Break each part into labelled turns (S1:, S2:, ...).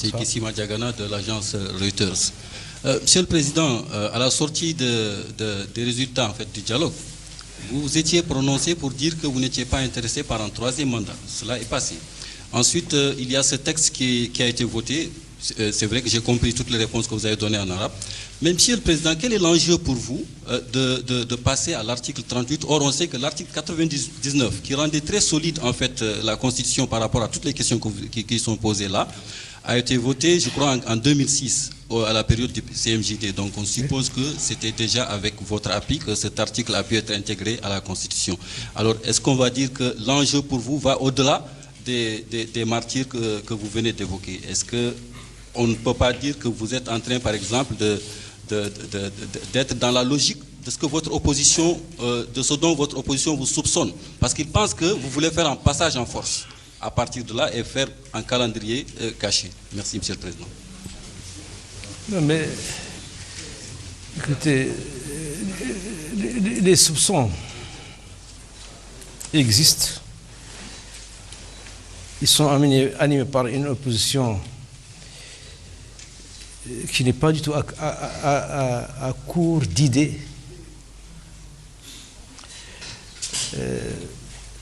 S1: c'est Kissima Diagana de l'agence Reuters. Monsieur le Président, à la sortie des résultats en fait, du dialogue, vous vous étiez prononcé pour dire que vous n'étiez pas intéressé par un troisième mandat. Cela est passé. Ensuite, il y a ce texte qui a été voté. C'est vrai que j'ai compris toutes les réponses que vous avez données en arabe. Mais Monsieur le Président, quel est l'enjeu pour vous de passer à l'article 38? Or, on sait que l'article 99, qui rendait très solide en fait la Constitution par rapport à toutes les questions qui sont posées là, a été voté, je crois, en 2006, à la période du CMJD. Donc, on suppose que c'était déjà avec votre appui que cet article a pu être intégré à la Constitution. Alors, est-ce qu'on va dire que l'enjeu pour vous va au-delà des martyrs que vous venez d'évoquer? Est-ce qu'on ne peut pas dire que vous êtes en train, par exemple, d'être dans la logique de ce que votre opposition, de ce dont votre opposition vous soupçonne? Parce qu'il pense que vous voulez faire un passage en force à partir de là et faire un calendrier caché. Merci, Monsieur le Président.
S2: Non, mais écoutez, les soupçons existent. Ils sont animés par une opposition qui n'est pas du tout à court d'idées.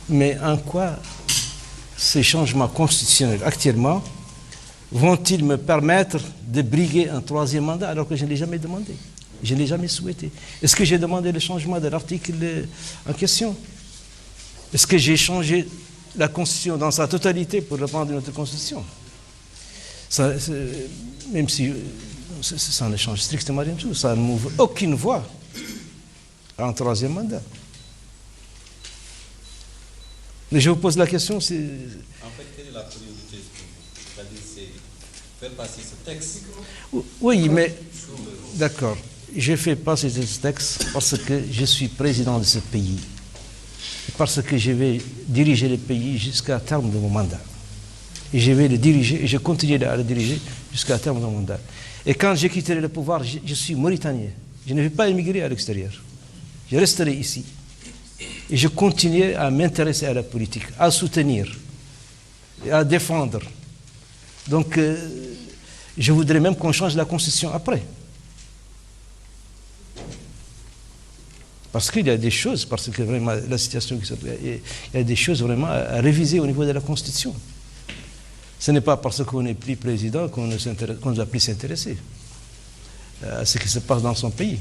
S2: Mais en quoi ces changements constitutionnels actuellement vont-ils me permettre de briguer un troisième mandat alors que je ne l'ai jamais demandé? Je ne l'ai jamais souhaité. Est-ce que j'ai demandé le changement de l'article en question? Est-ce que j'ai changé la Constitution dans sa totalité pour reprendre notre Constitution? Ça, même si ça ne change strictement rien du tout, ça ne m'ouvre aucune voie à un troisième mandat. Mais je vous pose la question, c'est...
S1: En fait, quelle est la priorité? C'est-à-dire, c'est faire passer ce texte.
S2: Oui, mais... D'accord. J'ai fait passer ce texte parce que je suis président de ce pays. Parce que je vais diriger le pays jusqu'à terme de mon mandat. Et je vais le diriger, et je continuerai à le diriger jusqu'à terme de mon mandat. Et quand je quitterai le pouvoir, je suis mauritanien. Je ne vais pas émigrer à l'extérieur. Je resterai ici. Et je continuerai à m'intéresser à la politique, à soutenir, et à défendre. Donc, je voudrais même qu'on change la Constitution après. Parce qu'il y a des choses, parce que vraiment la situation, il y a des choses vraiment à réviser au niveau de la Constitution. Ce n'est pas parce qu'on n'est plus président qu'on ne doit plus s'intéresser à ce qui se passe dans son pays.